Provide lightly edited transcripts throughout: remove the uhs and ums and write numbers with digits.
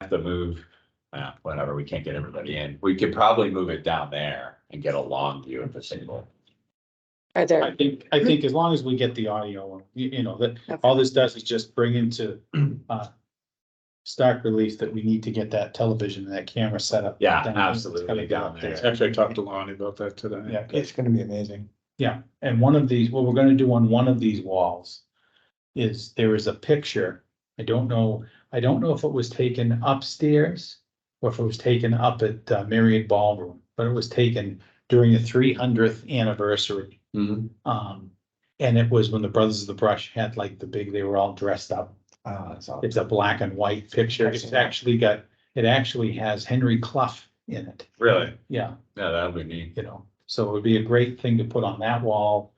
have to move, whatever, we can't get everybody in. We could probably move it down there and get a long view of the single. Are there, I think as long as we get the audio, you know, that all this does is just bring into stark relief that we need to get that television and that camera set up. Yeah, down there. It's absolutely, gotta be down up there. Actually, I talked to Lonnie about that today. Yeah, It's gonna be amazing. yeah, and one of these, what we're gonna do on one of these walls is there is a picture. I don't know if it was taken upstairs or if it was taken up at Marriott Ballroom, but it was taken during the 300th anniversary. Mhm. And it was when the Brothers of the Brush had like they were all dressed up. That's all. It's a black and white picture. It actually has Henry Clough in it. Really? Yeah, Yeah, that'll be neat. you know, so it would be a great thing to put on that wall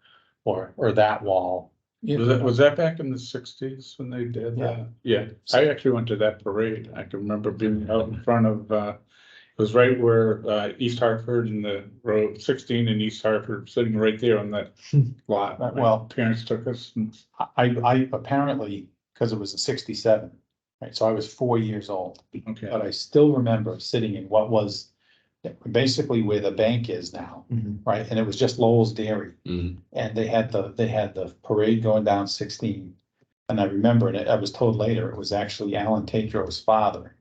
or that wall. You know. Was that back in the sixties when they did that? Yeah, I actually went to that parade. I can remember being out in front of, it was right where, East Hartford and the road 16 in East Hartford, sitting right there on that lot. Well- Parents took us and, I apparently, because it was in 67, right, so I was 4 years old, okay. but I still remember sitting in what was basically where the bank is now, Mhm. right, and it was just Lowell's Dairy. Mhm. And they had the parade going down 16. And I remember, and I was told later, it was actually Alan Tatro's father.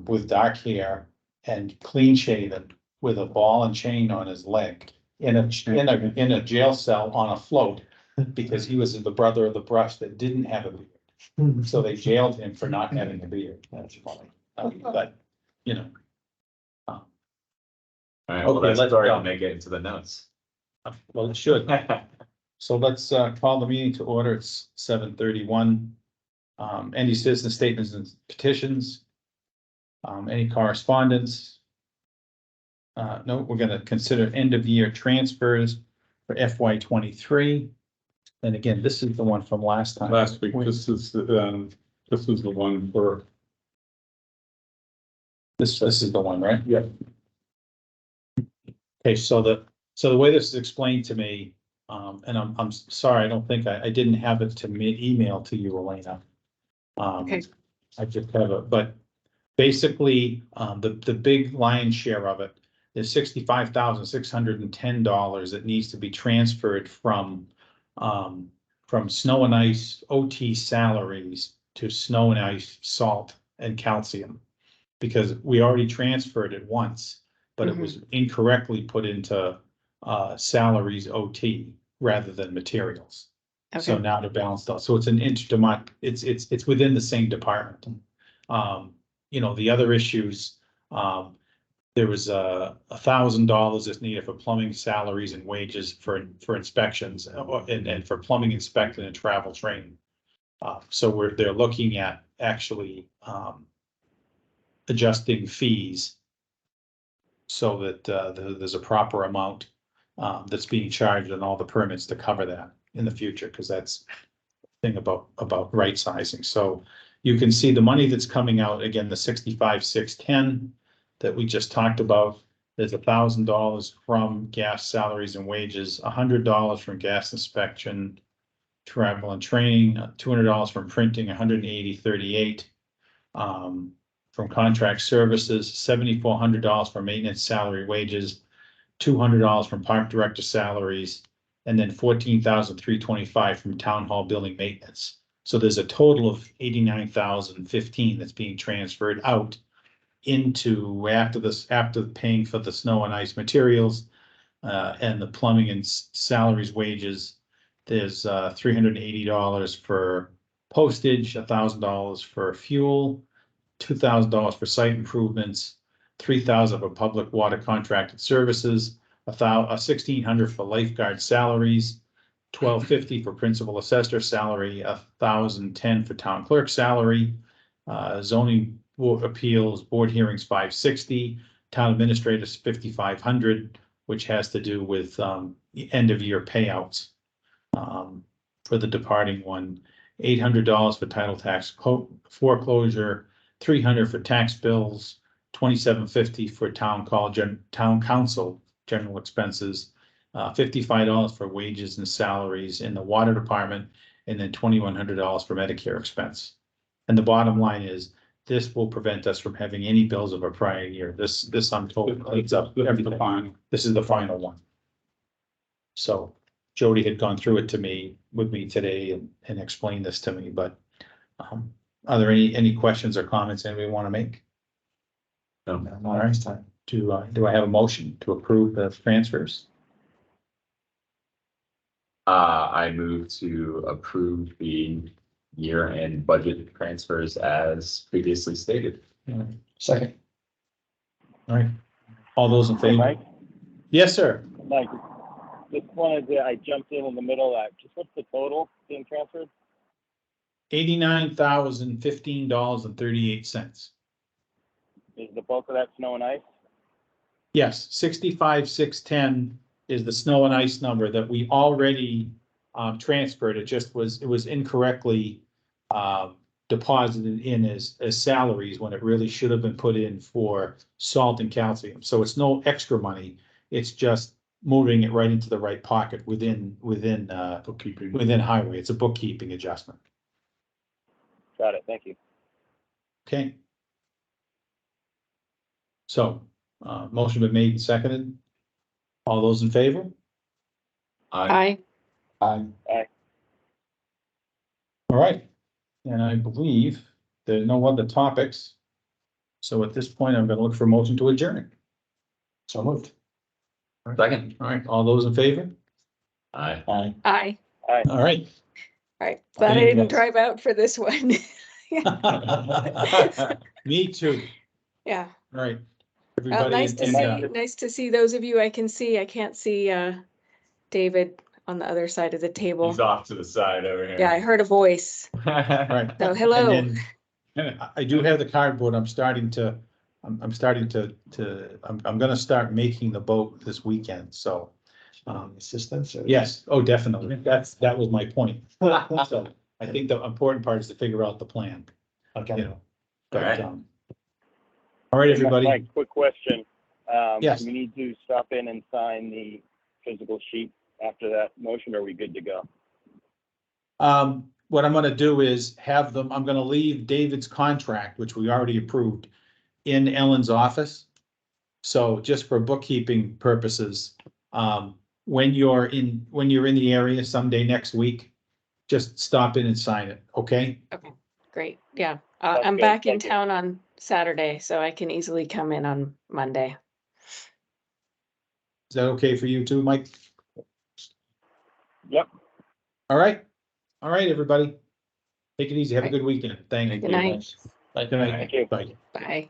With dark hair and clean shaven, with a ball and chain on his leg, in a jail cell on a float. Because he was the brother of the Brush that didn't have a beard, so they jailed him for not having a beard. That's funny. But, you know. All right, well, Okay, that let's story go. will make it into the notes. Well, it should. So let's call the meeting to order. It's 7:31. Any citizen statements and petitions? Any correspondence? No, we're gonna consider end of year transfers for FY 23. And again, this is the one from last time. Last week, this is the one for, This is the one, right? yeah, Okay, so the way this is explained to me, and I'm sorry, I don't think I didn't have it to email to you, Elena. Okay. I just have it, but basically, the big lion's share of it is $65,610 that needs to be transferred from snow and ice OT salaries to snow and ice salt and calcium. Because we already transferred it once, but it was incorrectly put into salaries OT rather than materials. So okay, now they're balanced out. So it's an it's within the same department. You know, the other issues, there was $1,000 that's needed for plumbing salaries and wages for inspections and for plumbing inspecting and travel training. So they're looking at actually adjusting fees so that there's a proper amount that's being charged on all the permits to cover that in the future, because that's the thing about right sizing. So you can see the money that's coming out, again, the 65,610 that we just talked about. There's $1,000 from gas salaries and wages, $100 from gas inspection, travel and training, $200 from printing, $180.38. From contract services, $7,400 for maintenance salary wages, $200 from park director salaries, and then $14,325 from town hall building maintenance. So there's a total of $89,015 that's being transferred out into after paying for the snow and ice materials and the plumbing and salaries wages. There's $380 for postage, $1,000 for fuel, $2,000 for site improvements, $3,000 for public water contracted services, $1,600 for lifeguard salaries, $1,250 for principal assessor salary, $1,010 for town clerk salary, zoning board appeals, board hearings $560, town administrators $5,500, which has to do with end of year payouts for the departing one, $800 for title tax foreclosure, $300 for tax bills, $2,750 for town council general expenses, $55 for wages and salaries in the water department, and then $2,100 for Medicare expense. And the bottom line is this will prevent us from having any bills of a prior year. This I'm told cleans up This is the everything. final. This is the final one. So Jody had gone through it with me today and explained this to me, but are there any questions or comments anybody want to make? No. No, not this time. Do I have a motion to approve the transfers? I move to approve the year-end budget transfers as previously stated. Second. All right, all those in Hey, favor? Mike, Yes, sir. Mike, just wanted to, I jumped in the middle of that. Just what's the total being transferred? $89,015.38. Is the bulk of that snow and ice? Yes, 65,610 is the snow and ice number that we already transferred. It was incorrectly deposited in as salaries when it really should have been put in for salt and calcium. So it's no extra money. It's just moving it right into the right pocket within Bookkeeping. highway. It's a bookkeeping adjustment. Got it, thank you. Okay. So, motion been made and seconded. All those in favor? Aye. Aye. All right. And I believe there are no other topics. So at this point, I'm gonna look for a motion to adjourn. So moved. Second. All right, all those in favor? Aye. Aye. Aye. All right. All right. Glad I Thank you, didn't guys. drive out for this one. Me too. Yeah. All right. Well, Everybody, nice to see those of you I can see. I can't see David on the other side of the table. He's off to the side over here. Yeah, I heard a voice. right. So hello. And then I do have the cardboard. I'm gonna start making the boat this weekend, so. Assistance? or- Yes, oh, definitely. That was my point. So I think the important part is to figure out the plan, you Okay. know. But, Alright. all right, everybody. Mike, quick question. Yes. Do we need to stop in and sign the physical sheet after that motion, or are we good to go? What I'm gonna do is have them, I'm gonna leave David's contract, which we already approved, in Ellen's office. So just for bookkeeping purposes, when you're in the area someday next week, just stop in and sign it, okay? Great. Yeah. Sounds I'm good. back in Thank you. town on Saturday, so I can easily come in on Monday. Is that okay for you too, Mike? Yep. All right, everybody. Take it easy. Have a good weekend. Thank you. Good night. Good night. Thank you. Bye. Bye.